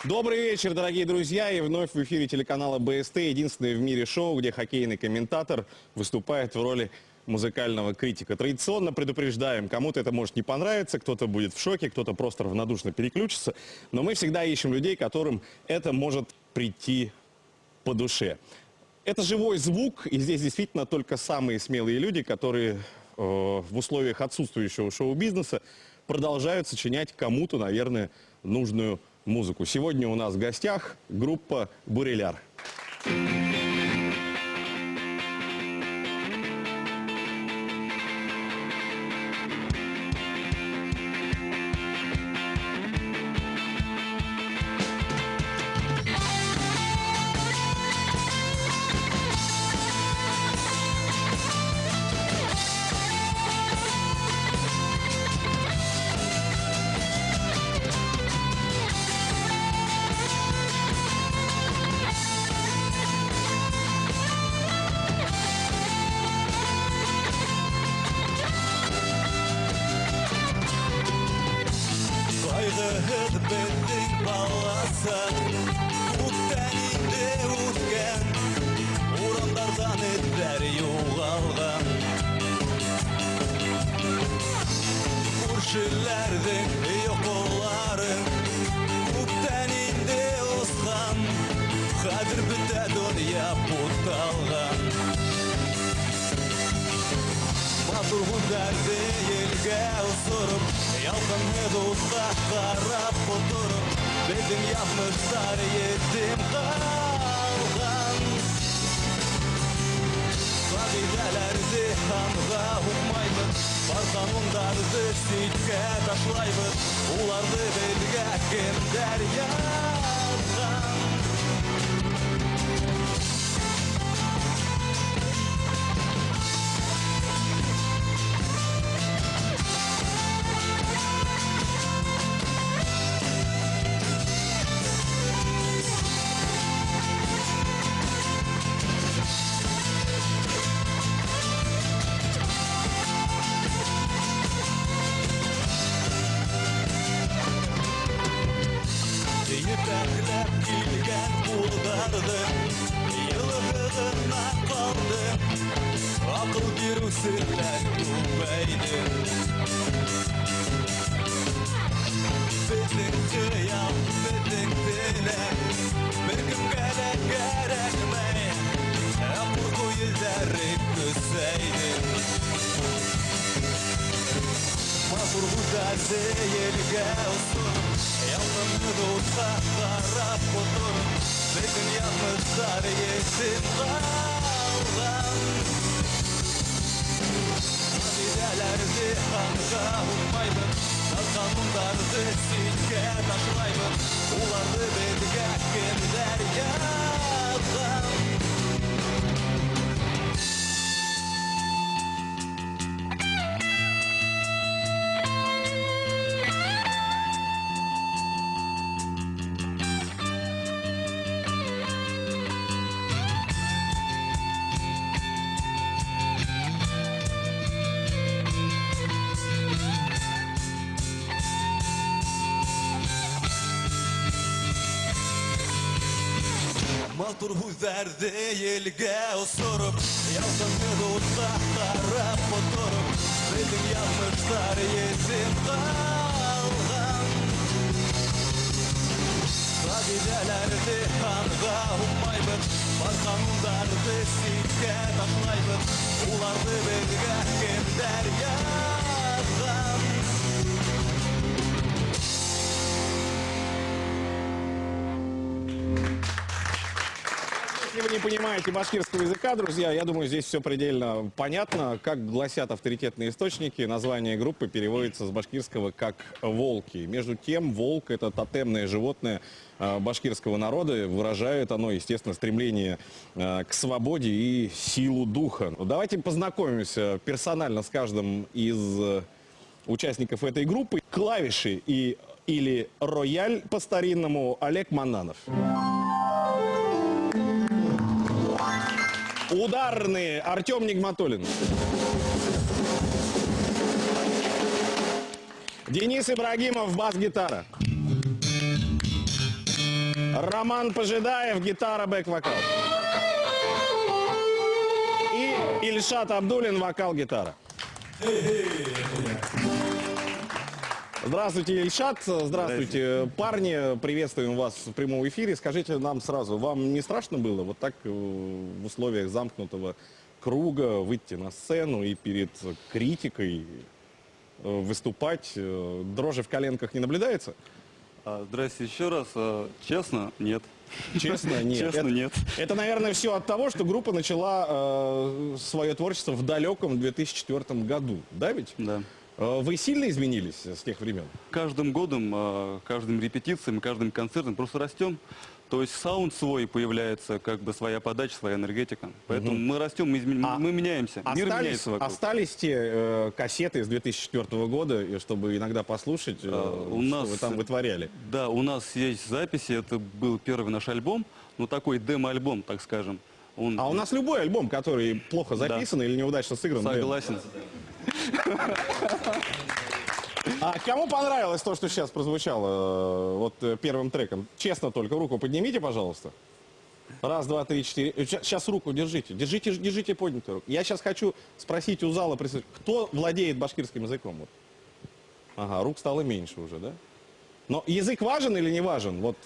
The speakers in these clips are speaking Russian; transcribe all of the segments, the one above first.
Добрый вечер, дорогие друзья, и вновь в эфире телеканала БСТ, единственное в мире шоу, где хоккейный комментатор выступает в роли музыкального критика. Традиционно предупреждаем, кому-то это может не понравиться, кто-то будет в шоке, кто-то просто равнодушно переключится, но мы всегда ищем людей, которым это может прийти по душе. Это живой звук, и здесь действительно только самые смелые люди, которые в условиях отсутствующего шоу-бизнеса продолжают сочинять кому-то, наверное, нужную музыку. Сегодня у нас в гостях группа «Буреляр». Beddik balasa Utteninde utken Uranlardan etler yoğalgan Kurşillerden yok oğların Utteninde oskan Kadir büte dünya putalgan Matur bu derdi yelge osurup Yalqınlı dostlar qarab oturup Bizim yapmışlar yetim qalğan Qabilələrdi xanğa uqmaybız Var qanunlardı sitke daşlaybız Ulardı belgə kimlər yazgan Yepeklep kilgen buldardı Yılığına kaldı Akıl bir usiller kuvveydi Bedin kıyam, bedin dile Bir gün gerek gerekmey Kurgu yüzleri küseydi Mahur bu derdi yelge olsun Yalnız dostlar qarab oturup Bizim yalnızlar yetim qalğan Qabilələrdi xanqa uqmaybız Qanunlardı silkə daşlaybız Ulardı belgə kimlər yazgan Matur hüzerdi yelge osurup Yalqınlı dostlar qarab oturup Bizim yanlışlar yetim qalğan Qabilələrdi xanğa uqmaybız Var qanunlardı silkə daşlaybız Ulardı belgə kimlər yazgan Если вы не понимаете башкирского языка, друзья, я думаю, здесь все предельно понятно. Как гласят авторитетные источники, название группы переводится с башкирского как «волки». Между тем, волк – это тотемное животное башкирского народа. Выражает оно, естественно, стремление к свободе и силу духа. Давайте познакомимся персонально с каждым из участников этой группы. Клавиши или рояль по-старинному Олег Мананов. Ударные Артем Нигматуллин. Денис Ибрагимов, бас-гитара. Роман Пожидаев, гитара, бэк-вокал. И Ильшат Абдуллин, вокал-гитара. Здравствуйте, Ильшат. Здравствуйте, парни. Приветствуем вас в прямом эфире. Скажите нам сразу, вам не страшно было вот так в условиях замкнутого круга выйти на сцену и перед критикой выступать? Дрожи в коленках не наблюдается? Здрасте еще раз. Честно, нет. Честно, нет. Честно, нет. Это, наверное, все от того, что группа начала свое творчество в далеком 2004 году. Да ведь? Да. Вы сильно изменились с тех времен? Каждым годом, каждым репетицией, каждым концертом просто растем. То есть саунд свой появляется, как бы своя подача, своя энергетика. Поэтому мы растем, мы меняемся. Мир меняется вокруг. Остались те кассеты из 2004 года, и чтобы иногда послушать, что вы там вытворяли? Да, у нас есть записи, это был первый наш альбом, ну такой демо-альбом, так скажем. А у нас любой альбом, который плохо записан или неудачно сыгран. Согласен. А кому понравилось то, что сейчас прозвучало вот первым треком? Честно только, руку поднимите, пожалуйста. Раз, два, три, четыре. Сейчас руку держите. Держите поднятую руку. Я сейчас хочу спросить у зала, кто владеет башкирским языком? Вот. Ага, рук стало меньше уже, да? Но язык важен или не важен? Вот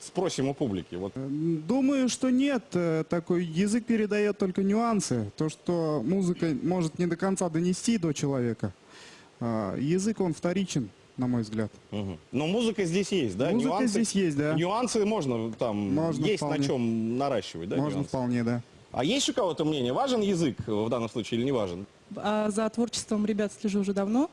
спросим у публики. Вот. Думаю, что нет. Такой язык передает только нюансы. То, что музыка может не до конца донести до человека. Язык, он вторичен, на мой взгляд. Угу. Но музыка здесь есть, да? Музыка здесь есть, да. Нюансы можно там, Можно есть вполне. на чем наращивать, да? Можно нюансы? вполне, да. А есть у кого-то мнение, важен язык в данном случае или не важен? За творчеством ребят слежу уже давно,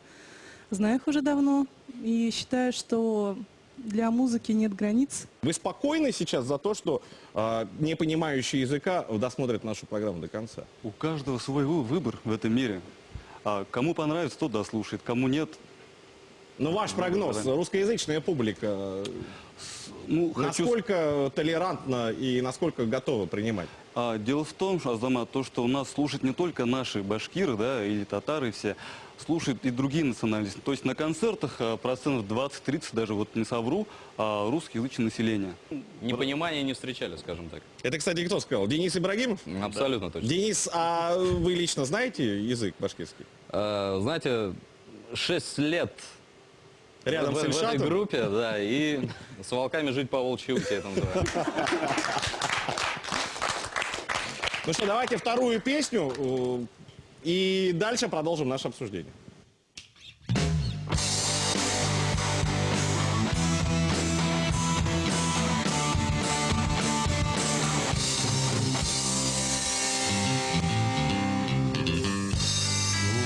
знаю их уже давно и считаю, что для музыки нет границ. Вы спокойны сейчас за то, что не понимающие языка досмотрят нашу программу до конца? У каждого свой выбор в этом мире. Кому понравится, тот дослушает, кому нет. Ну, ваш прогноз, русскоязычная публика, насколько толерантна и насколько готова принимать? Дело в том, Азамат, что у нас слушают не только наши башкиры, да, или татары все, слушают и другие национальности. То есть на концертах процентов 20-30, даже вот не совру, русскоязычное население. Непонимания не встречали, скажем так. Это, кстати, кто сказал? Денис Ибрагимов? Абсолютно точно. Денис, а вы лично знаете язык башкирский? Знаете, 6 лет Рядом с в этой Ильшатом? группе, да, и с волками жить по волчьи я это называю. Ну что, давайте вторую песню и дальше продолжим наше обсуждение.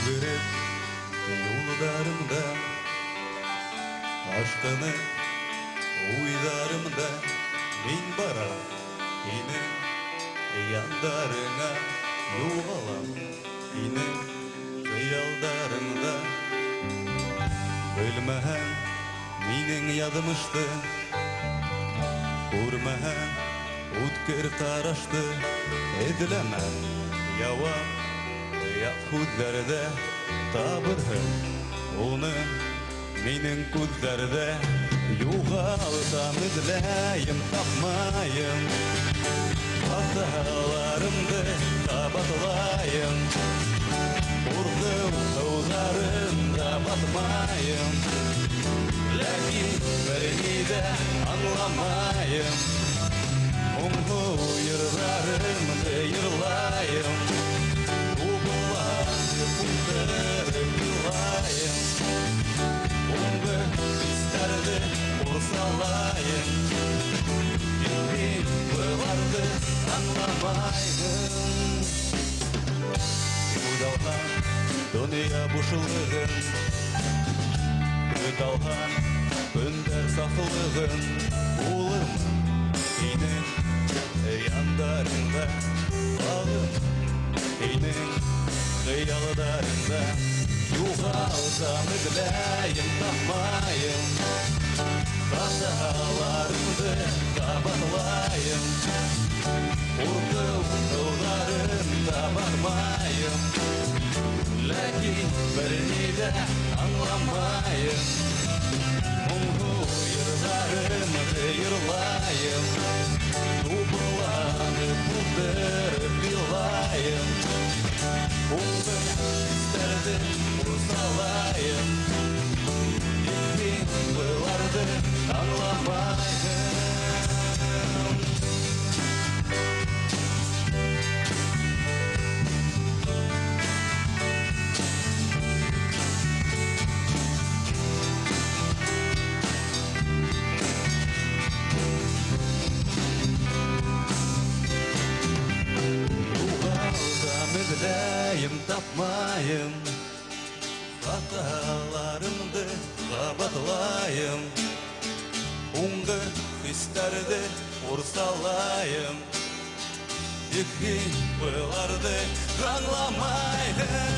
Югерек юлдарымда Аштаны уйдарымда Мин бара инең яндарыңа Югалам инең кыялдарыңда Белмәһәң минең ядымышты Күрмәһәң үткер тарашты Эҙләмә яуа Ят күҙҙәрҙә табырһың уны минең күҙҙәрҙә юғалтам эҙләйем тапмайым хаталарымды ҡабатлайым урҙың һыуҙарында батмайым ләкин бер ни ҙә аңламайым моңһоу йырҙарымды йырлайым Урсалайым, билбей быларды аңламайым. Юдалған дүния бушылығын, Үталған күндер сақылығын, Улым һинең яндарыңда, Бағым һинең хыялдарыңда. Юғалтам эҙләйем тапмайым Хаталарымды ҡабатлайым Уртыу һыуҙарында бармайым Ләкин бер ни ҙә аңламайым Моңһоу йырҙарымды йырлайым Unga isterdi ursalayım Gittin vardı anlamayım Müdüreyim tapmayım Hatalarımdı kapatlayım Unga isterdi ursalayım İki bılardı anlamayım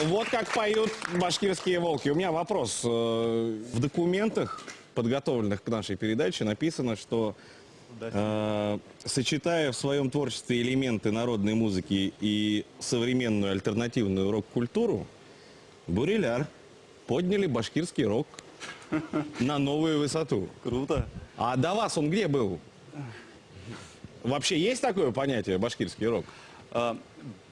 Вот как поют башкирские волки. У меня вопрос. В документах, подготовленных к нашей передаче, написано, что сочетая в своем творчестве элементы народной музыки и современную альтернативную рок-культуру, Буриляр подняли башкирский рок на новую высоту. Круто. А до вас он где был? Вообще есть такое понятие башкирский рок?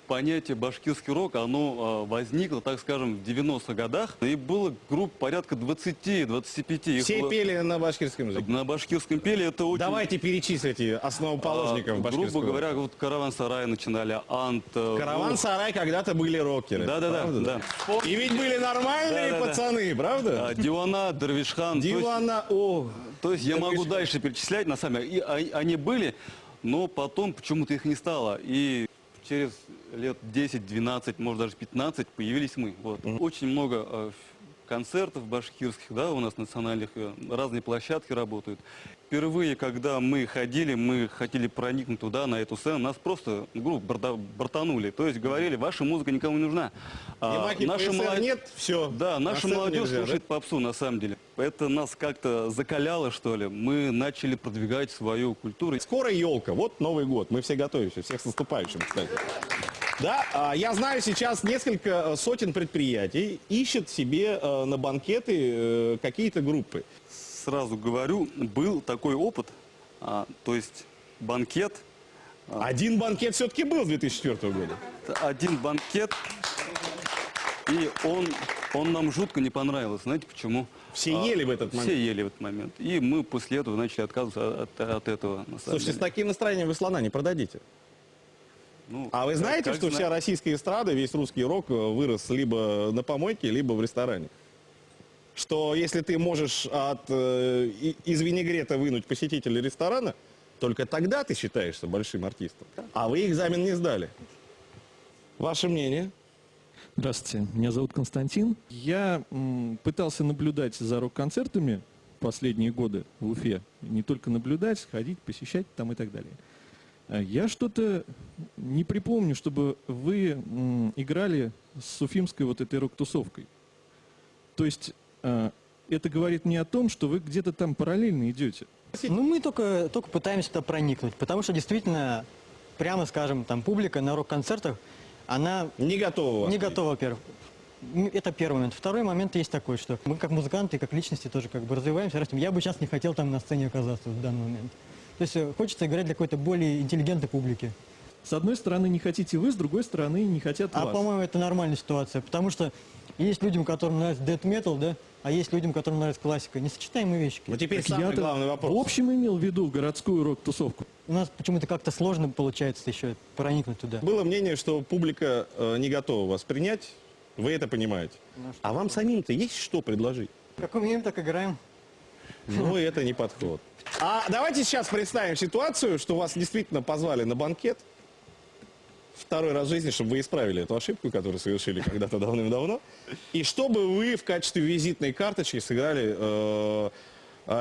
Понятие башкирский рок, оно возникло, так скажем, в 90-х годах. И было групп порядка 20-25. Все пели на башкирском языке. На башкирском пели это очень... Давайте перечислите основоположников башкирского. Грубо говоря, вот Караван-Сарай начинали, Ант... Караван-Сарай когда-то были рокеры. Да-да-да. правда? Да. И ведь были нормальные Да-да-да. пацаны, правда? Дивана, Дервишхан. Дивана, о. То есть я могу Дервишхан. дальше перечислять, на самом деле. Они были, но потом почему-то их не стало. И через лет 10-12, может даже 15 появились мы. Вот. Очень много концертов башкирских, да, у нас национальных, разные площадки работают. Впервые, когда мы ходили, мы хотели проникнуть туда, на эту сцену, нас просто, грубо, бортанули. То есть говорили, ваша музыка никому не нужна. Ямаки ПСР нет, все. Да, наша молодежь слушает попсу, на самом деле. Это нас как-то закаляло, что ли. Мы начали продвигать свою культуру. Скоро елка, вот Новый год, мы все готовимся, всех с наступающим, кстати. Да, я знаю, сейчас несколько сотен предприятий ищет себе на банкеты какие-то группы. Сразу говорю, был такой опыт, то есть банкет, Один банкет все-таки был с 2004 года. один банкет, и он нам жутко не понравился. Знаете почему? Все ели в этот момент. Все ели в этот момент. И мы после этого начали отказываться от этого. На самом Слушайте, деле. с таким настроением вы слона не продадите. Ну, А вы знаете, как что вся российская эстрада, весь русский рок вырос либо на помойке, либо в ресторане? Что если ты можешь из винегрета вынуть посетителя ресторана, только тогда ты считаешься большим артистом. А вы экзамен не сдали. Ваше мнение? Здравствуйте, меня зовут Константин. Я пытался наблюдать за рок-концертами последние годы в Уфе. Не только наблюдать, ходить, посещать там и так далее. Я что-то не припомню, чтобы вы играли с уфимской вот этой рок-тусовкой. То есть это говорит мне о том, что вы где-то там параллельно идете. Ну, мы только пытаемся туда проникнуть, потому что действительно, прямо скажем, там публика на рок-концертах, она Не готова. не готова, во-первых. Это первый момент. Второй момент есть такой, что мы как музыканты, как личности тоже как бы развиваемся, растем. Я бы сейчас не хотел там на сцене оказаться в данный момент. То есть хочется играть для какой-то более интеллигентной публики. С одной стороны не хотите вы, с другой стороны не хотят А вас. по-моему, это нормальная ситуация, потому что есть людям, которым нравится death metal, да, а есть людям, которым нравится классика. Несочетаемые вещи. Ну теперь Так самый я-то главный в вопрос. общем имел в виду городскую рок-тусовку. У нас почему-то как-то сложно получается еще проникнуть туда. Было мнение, что публика не готова вас принять. Вы это понимаете. А вам самим-то есть что предложить? Как умеем, так играем. Ну, это не подход. А давайте сейчас представим ситуацию, что вас действительно позвали на банкет. Второй раз в жизни, чтобы вы исправили эту ошибку, которую совершили когда-то давным-давно. И чтобы вы в качестве визитной карточки сыграли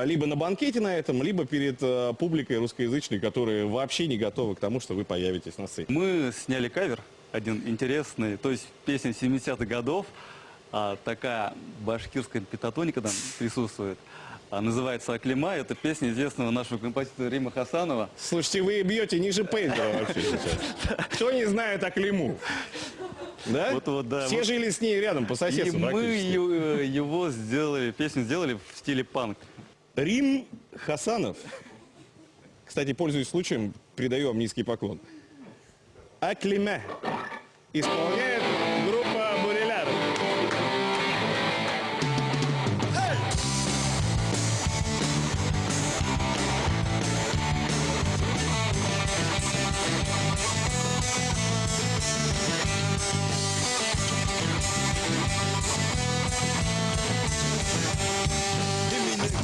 либо на банкете на этом, либо перед публикой русскоязычной, которая вообще не готова к тому, что вы появитесь на сцене. Мы сняли кавер один интересный, то есть песня 70-х годов, такая башкирская пентатоника там присутствует. Называется «Аклима». Это песня известного нашего композитора Рима Хасанова. Слушайте, вы бьете ниже Пейнтера вообще сейчас. Кто не знает Аклиму? Да? Вот, да. Все жили с ней рядом, по И соседству мы практически. его сделали, песню сделали в стиле панк. Рим Хасанов. Кстати, пользуясь случаем, передаю вам низкий поклон. Аклиме. Исполняет группа Буреляр.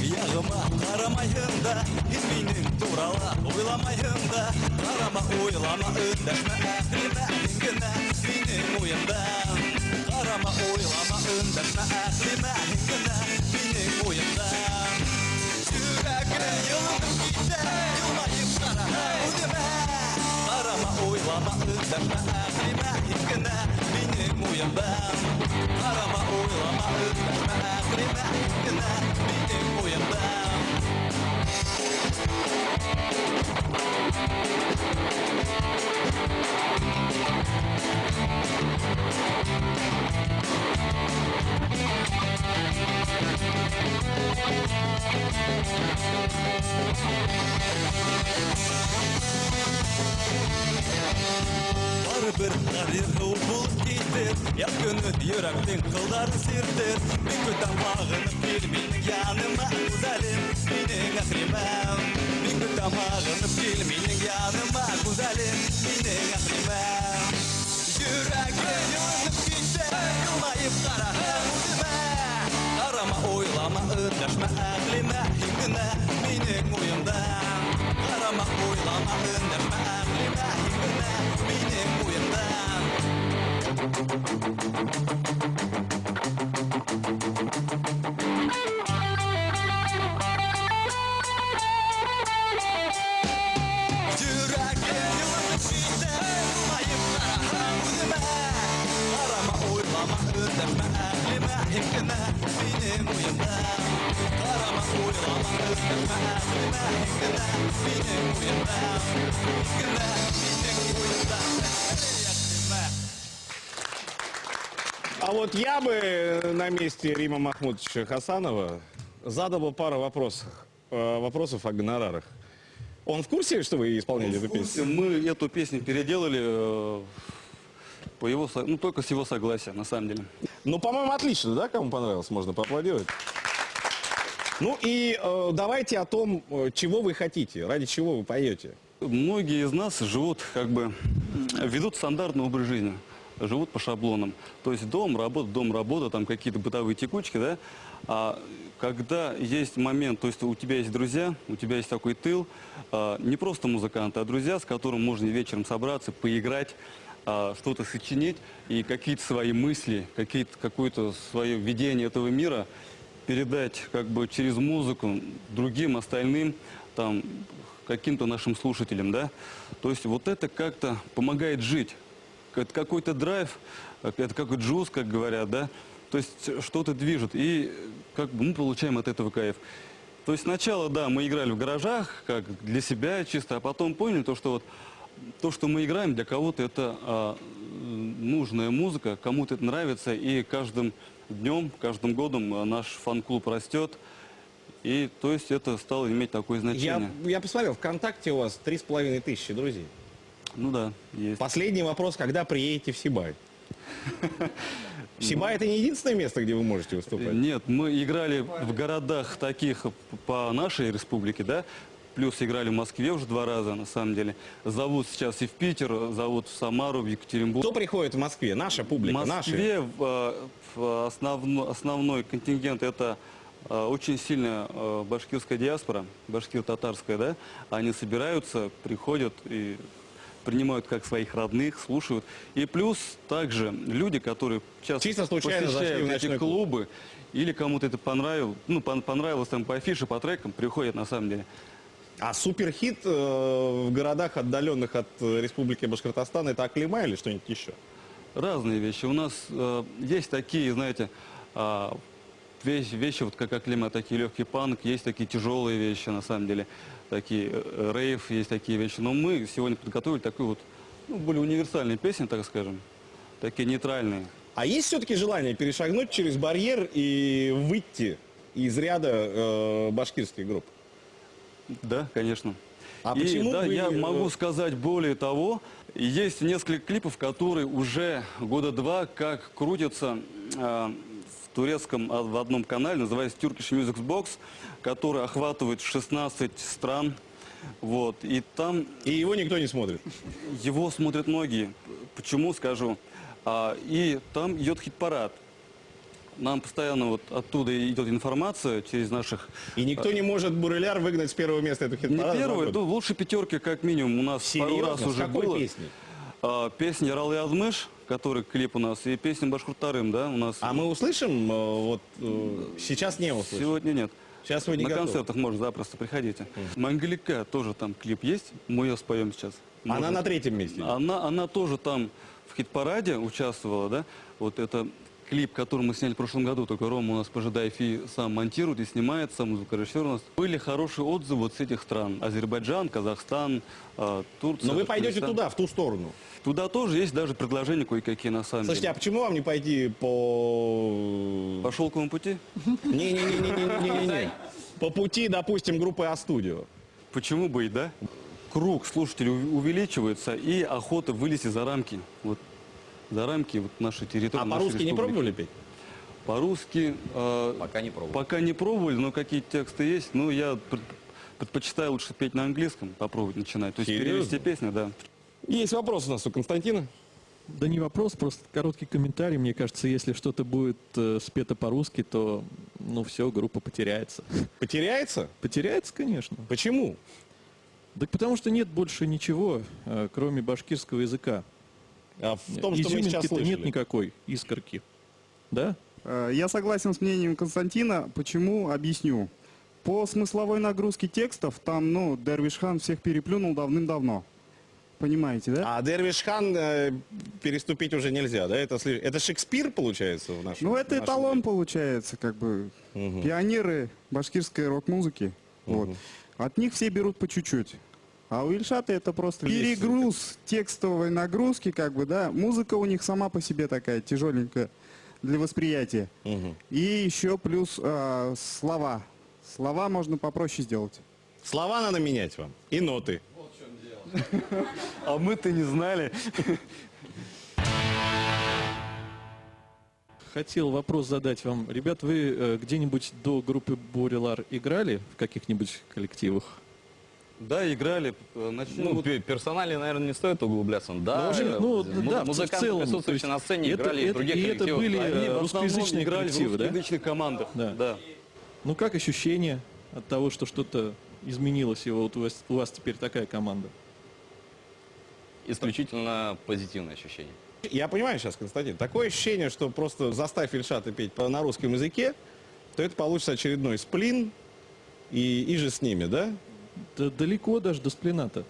Яғыма қарамайын да, менің туралы ойламайын да, қарама ойлама өндәшмә әқлиме генә менің ойымда. Қарама ойлама өндәшмә әқлиме генә менің ойымда. Жүрәгім йылынып китә, йылмайып қара үдемә. Қарама ойлама өндәшмә әқлиме генә менің ойымда. Қарама ойлама өндәшмә әқлиме генә менің ойымда. Барыбер гарир булып китер, якынып йөрәктең кылдарын сиртер. Мин көтәм багынып кил минең яныма, гүзәлем, минең әхримәм. Мин көтәм багынып кил минең яныма, гүзәлем, минең әхримәм. Йөрәгем янып китә, елмаеп кара үземә. Карама, ойлама, өндәшмә әхримә, генә минең уемда. Карама, ойлама, өндәшмә әхримә, генә минең уемда. А вот я бы на месте Рима Махмудовича Хасанова задал бы пару вопросов о гонорарах. Он в курсе, что вы исполняли эту песню? Мы эту песню переделали по его, только с его согласия, на самом деле. Ну, по-моему, отлично, да? Кому понравилось, можно поаплодировать. Ну и давайте о том, чего вы хотите, ради чего вы поете. Многие из нас живут, ведут стандартный образ жизни, живут по шаблонам. То есть дом, работа, там какие-то бытовые текучки, да? А когда есть момент, то есть у тебя есть друзья, у тебя есть такой тыл, не просто музыканты, а друзья, с которым можно вечером собраться, поиграть, что-то сочинить и какие-то свои мысли, какое-то свое видение этого мира передать через музыку другим, остальным, там, каким-то нашим слушателям, да. То есть вот это как-то помогает жить. Это какой-то драйв, это какой-то джуз, как говорят, да. То есть что-то движет, и мы получаем от этого кайф. То есть сначала, да, мы играли в гаражах, как для себя чисто, а потом поняли, что мы играем, для кого-то это нужная музыка, кому-то это нравится, и каждым днем, каждым годом наш фан-клуб растет, и то есть это стало иметь такое значение. Я посмотрел, ВКонтакте у вас 3500 друзей. Ну да, есть. Последний вопрос, когда приедете в Сибай? Сибай это не единственное место, где вы можете выступать? Нет, мы играли в городах таких по нашей республике, да, плюс играли в Москве уже 2 раза, на самом деле. Зовут сейчас и в Питер, зовут в Самару, в Екатеринбург. Кто приходит в Москве? Наша публика, В Москве основной контингент это очень сильная башкирская диаспора, башкир-татарская, да, они собираются, приходят и принимают как своих родных, слушают. И плюс также люди, которые часто Чисто случайно зашли в посещают ночной эти клуб. клубы, или кому-то это понравилось, ну, понравилось там по афише, по трекам, приходят на самом деле. А суперхит в городах, отдаленных от Республики Башкортостан, это Аклима или что-нибудь еще? Разные вещи. У нас есть такие, знаете, вещи, вот как Аклима, такие легкий панк, есть такие тяжелые вещи, на самом деле, такие рейв, есть такие вещи. Но мы сегодня подготовили такую вот, ну, более универсальные песни, так скажем, такие нейтральные. А есть все-таки желание перешагнуть через барьер и выйти из ряда башкирских групп? Да, конечно. А И почему да, вы, я могу сказать более того, есть несколько клипов, которые уже года два как крутятся в турецком в одном канале, называется Turkish Music Box, который охватывает 16 стран. Вот, и там И его никто не смотрит. его смотрят многие. Почему, скажу. И там идет хит-парад. Нам постоянно вот оттуда идет информация через наших... И никто не может Буреляр выгнать с первого места эту Не хит-парад. первый, ну, в лучшей пятерке как минимум у нас пару раз Серьезно? С уже какой было. песней? Песня «Яралы Азмыш», который клип у нас, и песня «Башкуртарым», да, у нас. А мы услышим? Сейчас не услышим. Сегодня нет. Сейчас вы не На готовы. концертах можно запросто приходите. Мангалика тоже там клип есть, мы ее споем сейчас. Она Может. на третьем месте. Она тоже там в хит-параде участвовала, да. Вот это клип, который мы сняли в прошлом году, только Рома у нас по ЖД-ФИ сам монтирует и снимает, сам звукорежиссер у нас. Были хорошие отзывы вот с этих стран. Азербайджан, Казахстан, Турция. Но вы пойдете Туркменистан. туда, в ту сторону. Туда тоже есть даже предложения кое-какие на самом Слушайте, а деле. почему вам не пойти по... По шелковому пути? Не-не-не-не-не-не-не. По пути, допустим, группы А-студио. Почему бы и да? Круг слушателей увеличивается и охота вылезти за рамки. Вот за рамки вот нашей территории. А нашей по-русски не республики. пробовали петь? По-русски Пока не пробовал. пока не пробовали, но какие тексты есть. Ну, я предпочитаю лучше петь на английском, попробовать начинать. То есть Серьезно? перевести песню, да. Есть вопрос у нас у Константина. Да не вопрос, просто короткий комментарий. Мне кажется, если что-то будет спето по-русски, то, ну, все, группа потеряется. Потеряется? Потеряется, конечно. Почему? Так потому что нет больше ничего, кроме башкирского языка. А в том, что мы сейчас Изюминки-то слышали. нет никакой, искорки. Да? Я согласен с мнением Константина. Почему? Объясню. По смысловой нагрузке текстов, там, ну, Дервиш-хан всех переплюнул давным-давно. Понимаете, да? А Дервиш-хан переступить уже нельзя, да? Это Шекспир, получается, в нашем... Ну, это в нашем эталон деле? получается, как бы, пионеры башкирской рок-музыки. Вот. От них все берут по чуть-чуть. А у Ильшата это просто перегруз текстовой нагрузки, как бы, да. Музыка у них сама по себе такая тяжеленькая для восприятия. И еще плюс слова. Слова можно попроще сделать. Слова надо менять вам. И ноты. А мы-то не знали. Хотел вопрос задать вам. Ребят, вы где-нибудь до группы Бурелар играли в каких-нибудь коллективах? Да, играли. Начнем Ну, вот- персонально, наверное, не стоит углубляться. Да, да, в музыканты, целом, присутствующие то на есть сцене, это- играли и в это- других и это коллективах. были, Они Они в основном русскоязычные играли в коллективы, да? русскоязычных командах. Да. Да. Ну, как ощущение от того, что что-то изменилось, и вот у вас теперь такая команда? Исключительно позитивное ощущение. Я понимаю сейчас, Константин, такое ощущение, что просто заставь Ильшата петь на русском языке, то это получится очередной сплин, и же с ними, да? Да далеко даже до сплината.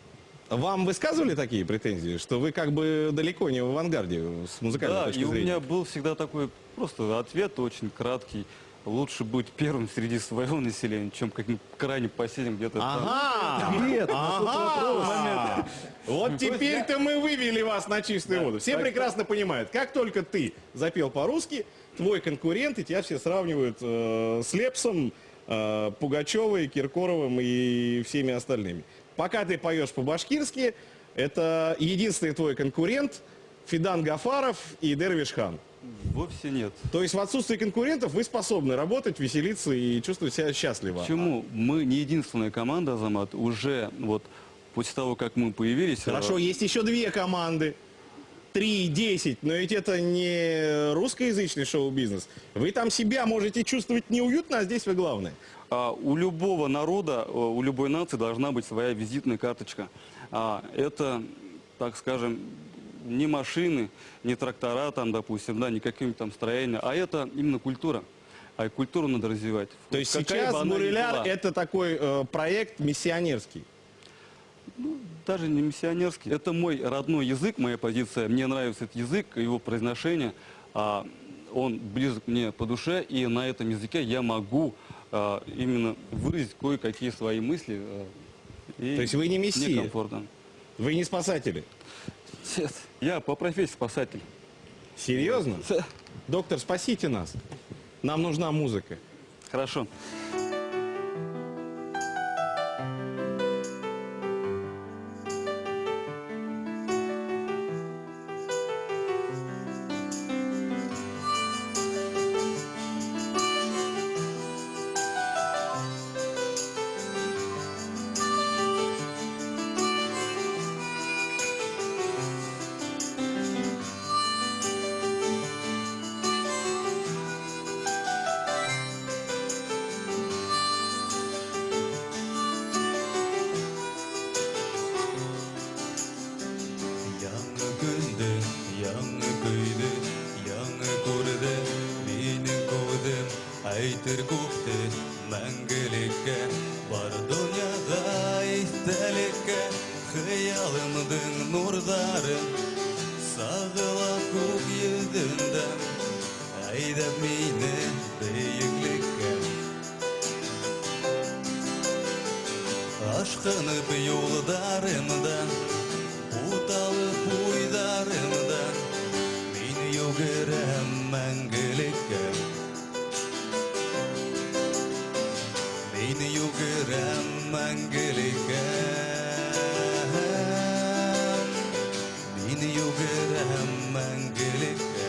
Вам высказывали такие претензии, что вы как бы далеко не в авангарде с музыкальной Да, точки и у зрения? меня был всегда такой просто ответ очень краткий. Лучше быть первым среди своего населения, чем каким крайне последним где-то там. Ага! Нет, Ага! Вот теперь-то мы вывели вас на чистую воду. Все прекрасно понимают, как только ты запел по-русски, твой конкурент, и тебя все сравнивают с Лепсом, Пугачевой, Киркоровым и всеми остальными. Пока ты поешь по-башкирски, это единственный твой конкурент Фидан Гафаров и Дервиш-хан. Вовсе нет. То есть в отсутствии конкурентов вы способны работать, веселиться и чувствовать себя счастливо. Почему? Мы не единственная команда, Азамат, уже вот после того, как мы появились... Хорошо, есть еще две команды. 3, 10, но ведь это не русскоязычный шоу-бизнес. Вы там себя можете чувствовать неуютно, а здесь вы главные. У любого народа, у любой нации должна быть своя визитная карточка. Это, так скажем, не машины, не трактора, там, допустим, да, не какие-нибудь там строения, а это именно культура. А культуру надо развивать. То есть Какая сейчас бы она ни Буреляр была. это такой проект миссионерский. Даже не миссионерский. Это мой родной язык, моя позиция. Мне нравится этот язык, его произношение. Он близок мне по душе, и на этом языке я могу именно выразить кое-какие свои мысли. И То есть вы не мне мессия? комфортно. Вы не спасатели? Нет, я по профессии спасатель. Серьезно? Доктор, спасите нас. Нам нужна музыка. Хорошо. Яңы күнде, яңы көйде, яңы күрде, минең күрдем, әйтер күпте, мәңгелеккә, бар дөньяда истәлеккә, хыялымдың нурдары, сагыла күк йөзендә, әйдәп мине бөеклеккә. Ашкынып юлдарымда, уталып уйдарымда, мин йөгерәм мәңгелеккә. Мин йөгерәм мәңгелеккә. Мин йөгерәм мәңгелеккә.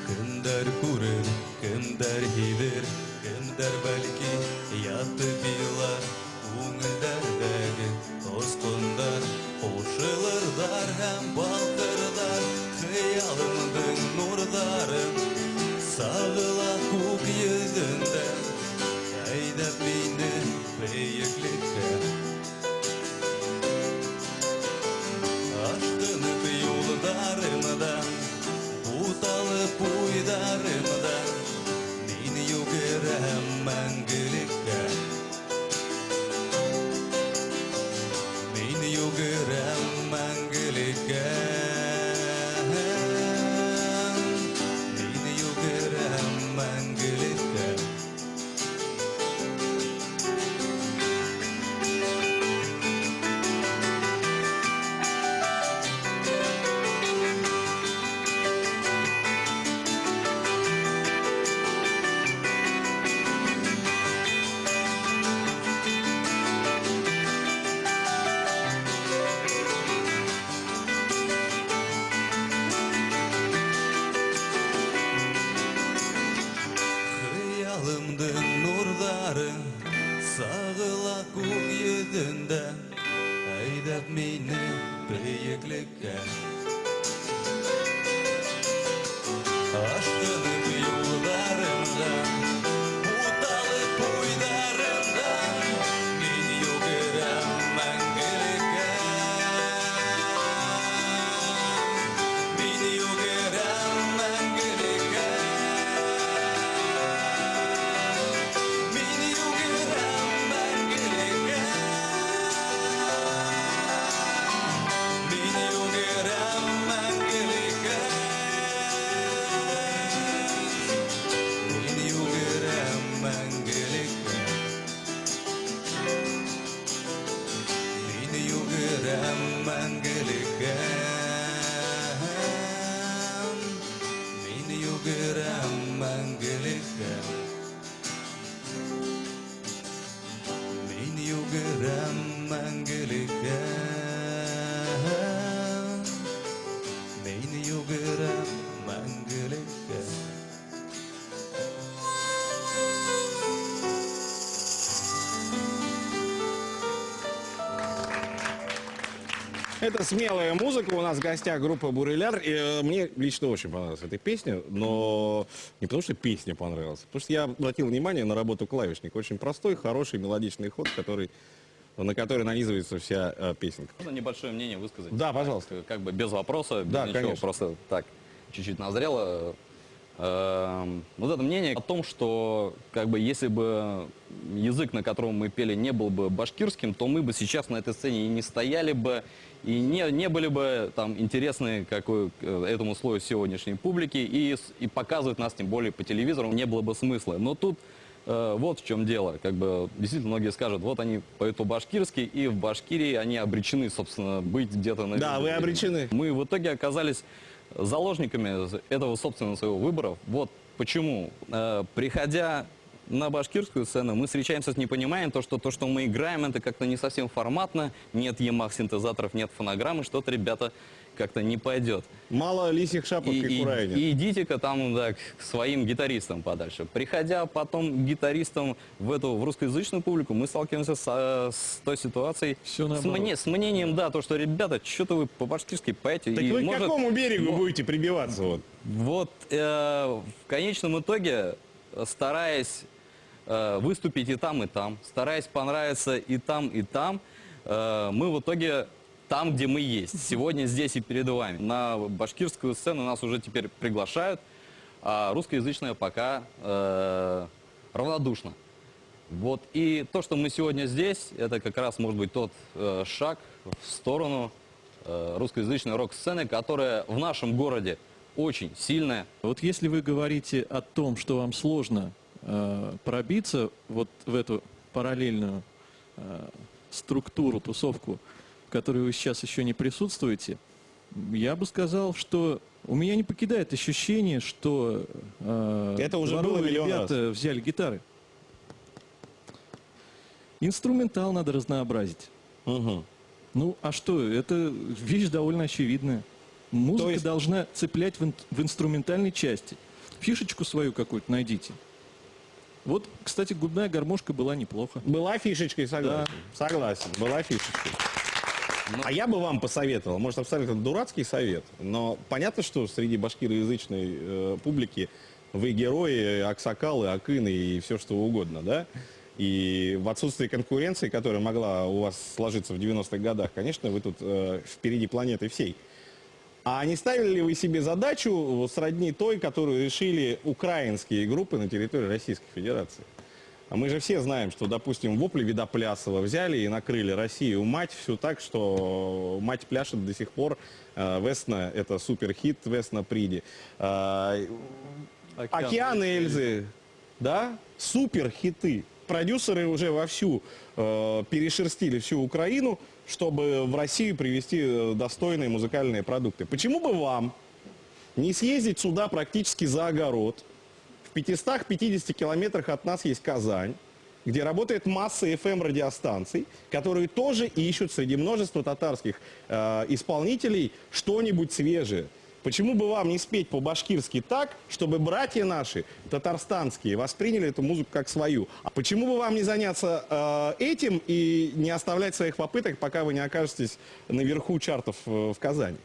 Кемдер күрер, кемдер һидер, кемдер бәлки ятып елар, күңелдәрдәге тоскындар, кушылырдар һәм балкырдар, хыялымдың нурдары, сагыла күк йөзендә, әйдәп мине бөеклеккә. Ашкынып юлдарымда, уталып уйдарымда, мин йөгерәм мәңгелеккә. Мин йөгерәм мәңгелеккә. Мин йөгерәм мәңгелеккә. Хыялымдың нурдары, сагыла күк йөзендә, әйдәп мине бөеклеккә. Ашкынып юлдарымда, уталып уйдарымда, мин йөгерәм мәңгелеккә. Мин йөгерәм мәңгелеккә. Мин йөгерәм мәңгелеккә. Мин йөгерәм мәңгілікке мені югірем мәңгілікке. Это смелая музыка. У нас в гостях группа Буреляр. И, мне лично очень понравилась эта песня, но не потому что песня понравилась, потому что я обратил внимание на работу клавишника. Очень простой, хороший, мелодичный ход, на который нанизывается вся песенка. Можно небольшое мнение высказать? Да, пожалуйста. Как бы без вопроса, без Да, ничего, конечно. просто так чуть-чуть назрело. Вот это мнение о том, что как бы если бы язык, на котором мы пели, не был бы башкирским, то мы бы сейчас на этой сцене и не стояли бы, и не были бы там интересны этому слою сегодняшней публики, и показывать нас тем более по телевизору не было бы смысла. Но тут вот в чем дело. Как бы действительно многие скажут, вот они поют по-башкирски, и в Башкирии они обречены, собственно, быть где-то на... Да, вы обречены. Мы в итоге оказались заложниками этого собственного своего выбора. Вот почему. Приходя на башкирскую сцену, мы встречаемся с непониманием, то, что мы играем, это как-то не совсем форматно, нет Yamaha-синтезаторов, нет фонограммы, что-то, ребята, как-то не пойдет. Мало лисьих шапок и курайни. И идите-ка там, да, к своим гитаристам подальше. Приходя потом к гитаристам в русскоязычную публику, мы сталкиваемся с той ситуацией, Всё наоборот. с мнением, да, то, что, ребята, что-то вы по-башкирски поете. Так и вы к может- какому берегу будете прибиваться? Вот? Вот в конечном итоге, стараясь выступить и там, стараясь понравиться и там, мы в итоге там, где мы есть. Сегодня здесь и перед вами. На башкирскую сцену нас уже теперь приглашают, а русскоязычная пока равнодушна. Вот. И то, что мы сегодня здесь, это как раз может быть тот шаг в сторону русскоязычной рок-сцены, которая в нашем городе очень сильная. Вот если вы говорите о том, что вам сложно пробиться вот в эту параллельную структуру, тусовку, в которой вы сейчас еще не присутствуете, я бы сказал, что у меня не покидает ощущение, что Это уже было дворовые миллион ребята взяли гитары. Инструментал надо разнообразить. Угу. Ну, а что? Это вещь довольно очевидная. Музыка То есть- должна цеплять в инструментальной части. Фишечку свою какую-то найдите. Вот, кстати, губная гармошка была неплохо. Была фишечкой, согласен. Согласен, была фишечкой. А я бы вам посоветовал, может, абсолютно дурацкий совет, но понятно, что среди башкироязычной публики вы герои, аксакалы, акыны и все что угодно, да? И в отсутствии конкуренции, которая могла у вас сложиться в 90-х годах, конечно, вы тут впереди планеты всей. А не ставили ли вы себе задачу сродни той, которую решили украинские группы на территории Российской Федерации? А мы же все знаем, что, допустим, вопли Видоплясова взяли и накрыли Россию мать всю так, что мать пляшет до сих пор. Весна — это суперхит, Весна Приди. Океан Эльзы, да, суперхиты. Продюсеры уже вовсю перешерстили всю Украину, чтобы в Россию привезти достойные музыкальные продукты. Почему бы вам не съездить сюда практически за огород? В 550 километрах от нас есть Казань, где работает масса FM-радиостанций, которые тоже ищут среди множества татарских исполнителей что-нибудь свежее. Почему бы вам не спеть по-башкирски так, чтобы братья наши, татарстанские, восприняли эту музыку как свою? А почему бы вам не заняться этим и не оставлять своих попыток, пока вы не окажетесь наверху чартов в Казани?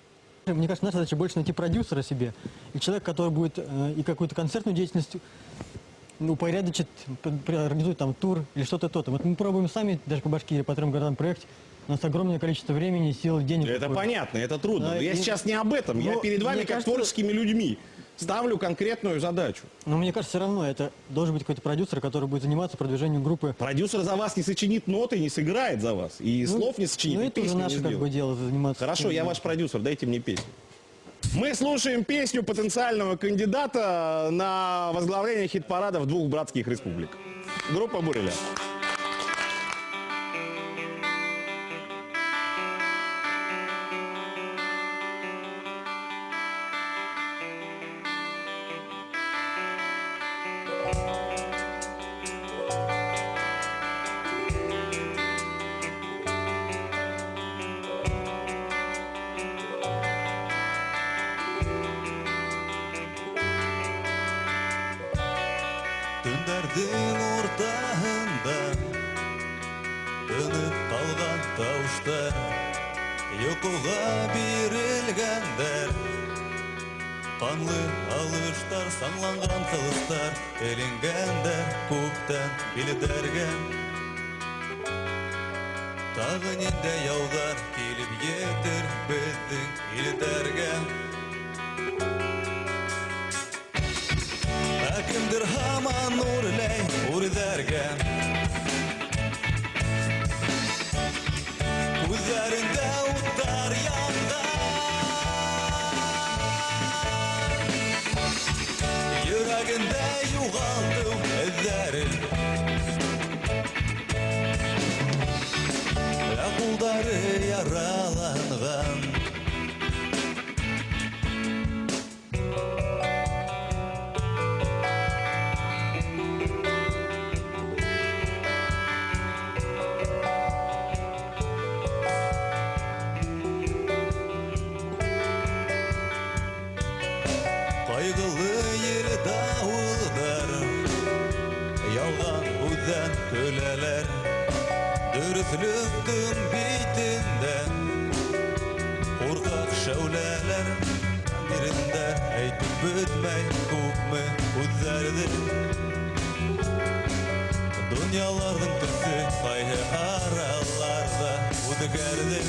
Мне кажется, наша задача больше найти продюсера себе, и человек, который будет и какую-то концертную деятельность упорядочит, организует там тур или что-то то-то. Вот мы пробуем сами, даже по Башкирии, по 3 городам проект. У нас огромное количество времени, сил, денег. Это понятно, это трудно. Да, Но я и- сейчас не об этом. Я Но перед вами, мне как кажется- творческими людьми, ставлю конкретную задачу. Но мне кажется, все равно это должен быть какой-то продюсер, который будет заниматься продвижением группы. Продюсер за вас не сочинит ноты, не сыграет за вас. И слов не сочинит, Ну и это уже песню не наше как бы сделает. дело заниматься. Хорошо, я ваш продюсер, дайте мне песню. Мы слушаем песню потенциального кандидата на возглавление хит-парадов 2 братских республик. Группа Буреляр. Күлләрдің ортағында Тынып қалған тауштар Йокуға бирелгәндер Қанлы алыштар, саңланған қылыстар Эленгәндер күптән билдәргә Тағы нинде яудар килеп етер безнең илдәргә Кемдер һаман үрләй үрдәргә Күзләрендә уттар яндар Йөрәгендә югалту эҙҙәрен Кулдары яраланған Кайгылы ел дауылдар Ялған үҙҙән көләләр Дөрөҫлөктөң битендә Ҡурҡаҡ шәүләләр Бирендә әйтеп бөтмәй күпме үҙҙәрҙе Донъяларҙың төҫө ҡайһы араларҙа үҙгәрҙе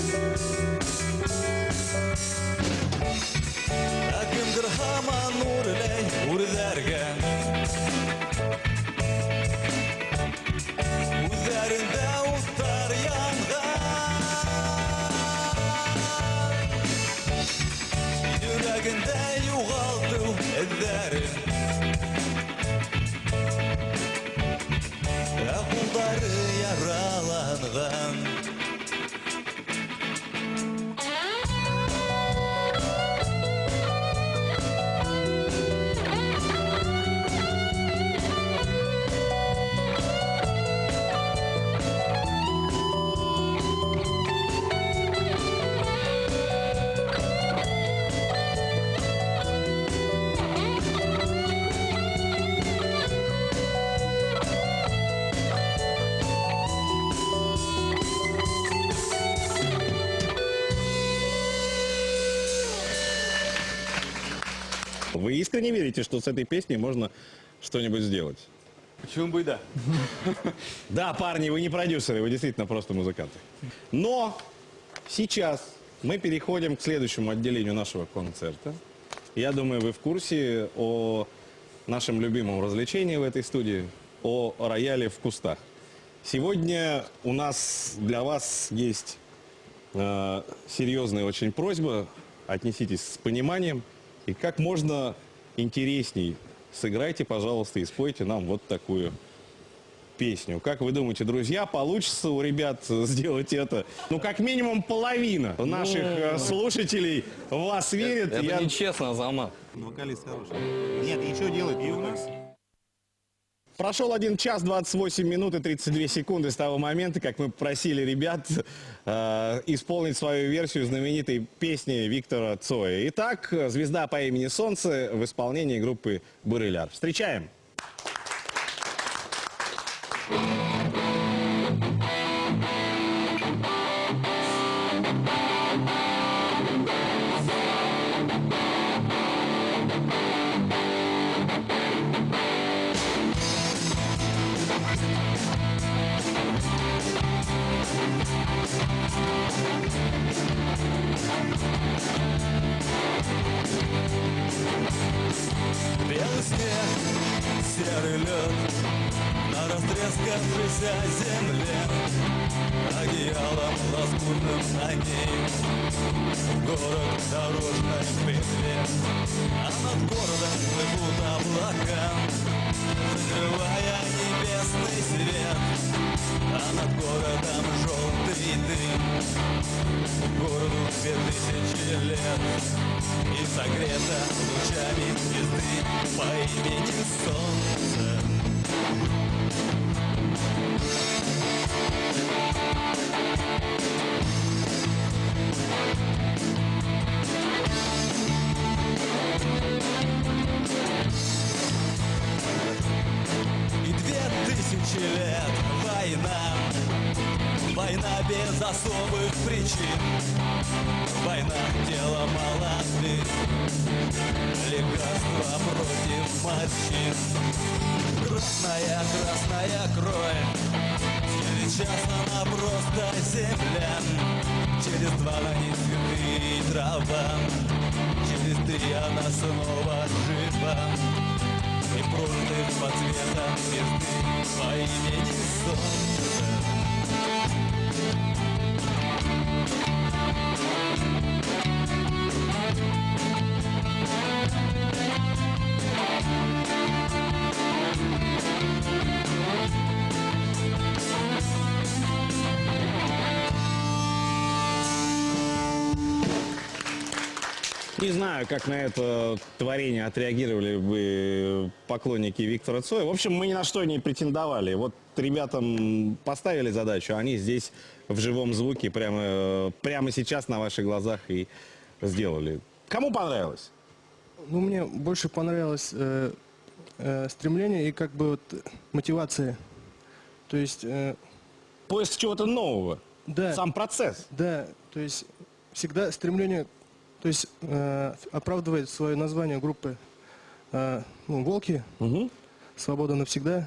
Кемдер һаман үрләй үрҙәргә Үҙҙәрендә уттар янған Йөрәгендә юғалтыу эҙҙәрен Ҡулдары яраланған Вы искренне верите, что с этой песней можно что-нибудь сделать? Почему бы и да? Да, парни, вы не продюсеры, вы действительно просто музыканты. Но сейчас мы переходим к следующему отделению нашего концерта. Я думаю, вы в курсе о нашем любимом развлечении в этой студии, о рояле в кустах. Сегодня у нас для вас есть серьезная очень просьба. Отнеситесь с пониманием. И как можно интересней сыграйте, пожалуйста, и спойте нам вот такую песню. Как вы думаете, друзья, получится у ребят сделать это? Ну, как минимум половина наших слушателей в вас верит. Это нечестно, Азамат. Вокалист хороший. Нет, и что делать у нас? Прошел 1 час 28 минут и 32 секунды с того момента, как мы просили ребят исполнить свою версию знаменитой песни Виктора Цоя. Итак, звезда по имени Солнце в исполнении группы Буреляр. Встречаем! Белый снег, серый лед На растрескавшейся земле Одеялом лоскутным на ней Город в дорожной петле А над городом плывут облака Закрывая небесный свет А над городом желтый дым Городу 2000 лет И согрета лучами звезды По имени Солнце особых причин. Война — дело молодых, лекарства против морщин. Красная, красная кровь, сейчас она просто земля. Через 2 на ней цветы и трава, через 3 она снова жива. И прожитых по цветам звезды по имени Солнце. Не знаю, как на это творение отреагировали бы поклонники Виктора Цоя. В общем, мы ни на что не претендовали. Вот ребятам поставили задачу, они здесь в живом звуке прямо сейчас на ваших глазах и сделали. Кому понравилось? Ну, мне больше понравилось стремление и как бы вот мотивация. То есть, Поиск чего-то нового. да, Сам процесс. да, то есть всегда стремление, то есть оправдывает свое название группы «Волки», Мгм. «Свобода навсегда» и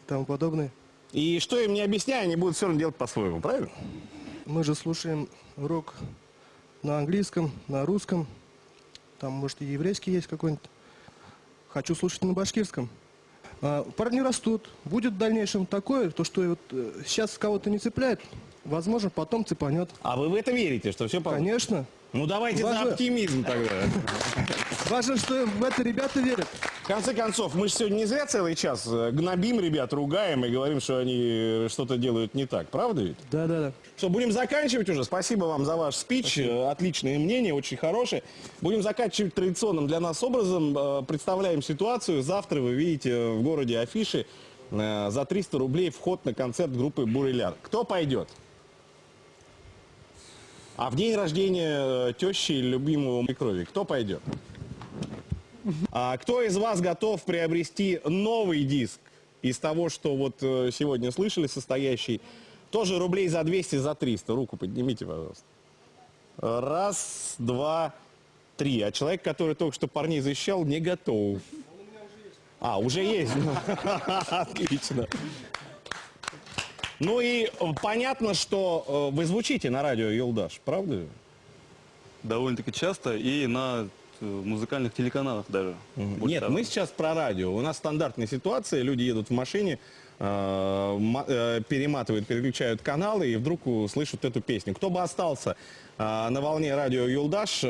тому подобное. И что им не объясняя, они будут все равно делать по-своему, правильно? Мы же слушаем рок на английском, на русском, там, может, и еврейский есть какой-нибудь. Хочу слушать на башкирском. Парни растут. Будет в дальнейшем такое, то, что вот сейчас кого-то не цепляет, возможно, потом цепанет. А вы в это верите, что все получится? Конечно. Ну давайте за Важно- оптимизм тогда. Важно, что в это ребята верят. В конце концов, мы же сегодня не зря целый час гнобим ребят, ругаем и говорим, что они что-то делают не так. Правда ведь? Да. Что, будем заканчивать уже. Спасибо вам за ваш спич. Отличное мнение, очень хорошее. Будем заканчивать традиционным для нас образом. Представляем ситуацию. Завтра вы видите в городе афиши за 300 рублей вход на концерт группы «Буреляр». Кто пойдет? А в день рождения тещи любимого крови кто пойдет? А кто из вас готов приобрести новый диск из того, что вот сегодня слышали, состоящий? Тоже рублей за 200, за 300. Руку поднимите, пожалуйста. Раз, два, три. А человек, который только что парней защищал, не готов. А, уже есть? Отлично. Ну и понятно, что вы звучите на радио «Юлдаш», правда? Довольно-таки часто и на музыкальных телеканалах даже. Больше Нет, того. мы сейчас про радио. У нас стандартная ситуация, люди едут в машине, перематывают, переключают каналы и вдруг слышат эту песню. Кто бы остался на волне радио «Юлдаш»,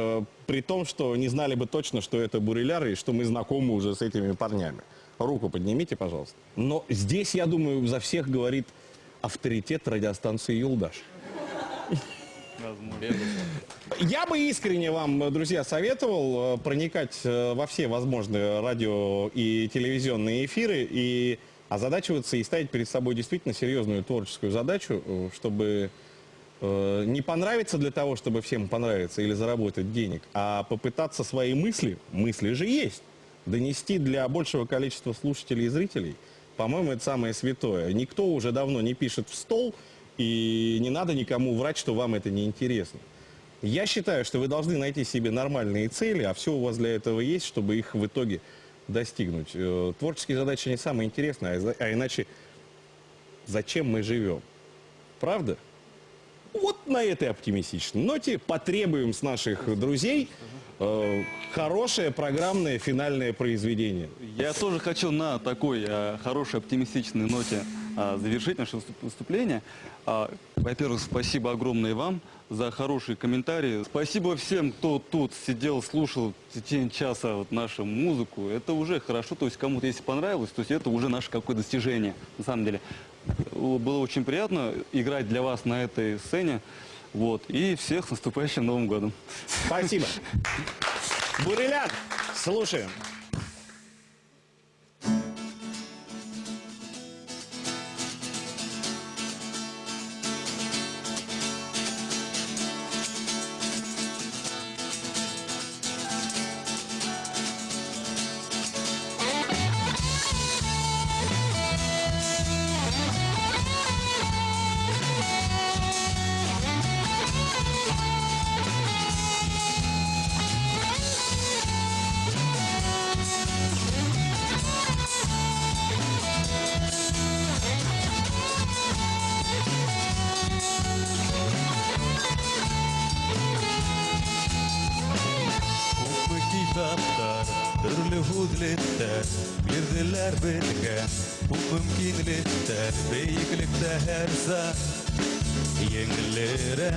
при том, что не знали бы точно, что это Буреляр и что мы знакомы уже с этими парнями? Руку поднимите, пожалуйста. Но здесь, я думаю, за всех говорит авторитет радиостанции «Юлдаш». Я бы искренне вам, друзья, советовал проникать во все возможные радио и телевизионные эфиры и озадачиваться и ставить перед собой действительно серьезную творческую задачу, чтобы не понравиться для того, чтобы всем понравиться или заработать денег, а попытаться свои мысли же есть, донести для большего количества слушателей и зрителей. По-моему, это самое святое. Никто уже давно не пишет в стол, и не надо никому врать, что вам это не интересно. Я считаю, что вы должны найти себе нормальные цели, а все у вас для этого есть, чтобы их в итоге достигнуть. Творческие задачи не самые интересные, а иначе зачем мы живем? Правда? Вот на этой оптимистичной ноте потребуем с наших друзей хорошее программное финальное произведение. Я тоже хочу на такой хорошей оптимистичной ноте завершить наше выступление. Во-первых, спасибо огромное вам за хорошие комментарии. Спасибо всем, кто тут сидел, слушал в течение часа вот нашу музыку. Это уже хорошо, то есть кому-то если понравилось, то есть это уже наше какое-то достижение, на самом деле. Было очень приятно играть для вас на этой сцене. Вот. И всех с наступающим Новым годом. Спасибо. Буреляр, слушаем. hudlitter, bildiler bilge, bu mümkünlitter, beyiklikte hersa, yengillere.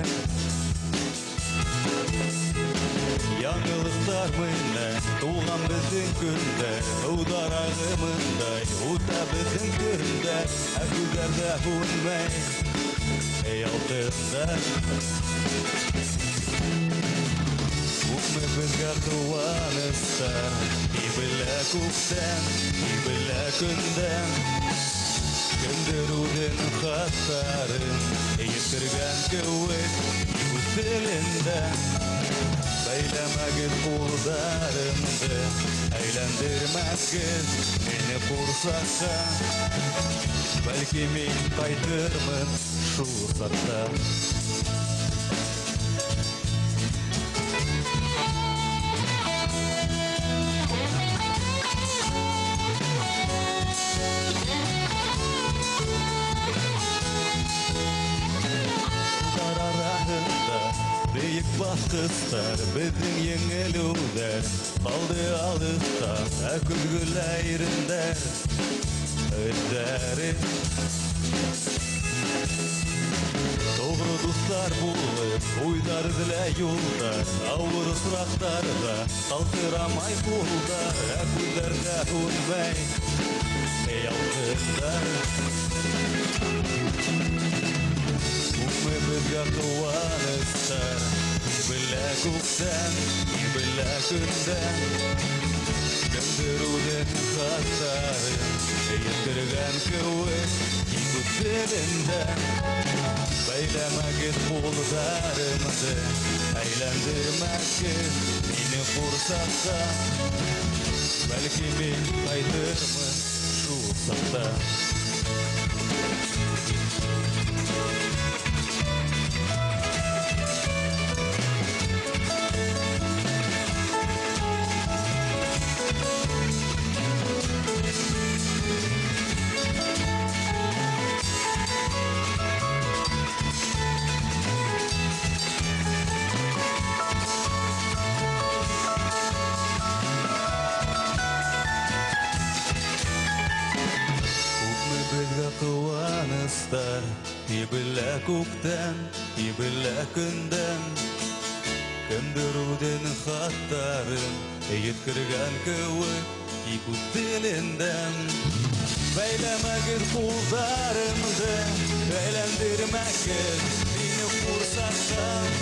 Yanılıklar mıyne, tuğlan bizim günde, udarağımınday, uta bizim günde, güzerde hunmey, ey altında. Ukme bizga tuvanısta, ibile kuften, ibile günden, gönderudin hattarın, yitirgen kuvvet, yükselinde. Beylemegin kullarımdı, eğlendirmezgin beni kursakta. Belki min kaytırmın şu sakta. Büyük baskıslar, bizim yengeluler, kaldı alısta, külgüleyrinde, ödleri. Doğru dostlar bulup, uylar dile yollar, avur ısraklarda, kalkıramay kullar, külerde hunmey, ey altınlar. Ukme bizga tuvanısta, ibile kuften, ibile günden, gönderudin hattarın, yitirgen kuvvet, yükselinde. Beylemegin kullarımızı, eğlendirmezgin beni fırsatsa. Belki min kaytırmın şu sakta. Tuvanısta, ibile kukten, ibile günden, gönderudin hattarın, yitirgen kuvvet, yıkut dilinden. Beylemegin kullarımdı, eğlendirmekir, beni fırsattan.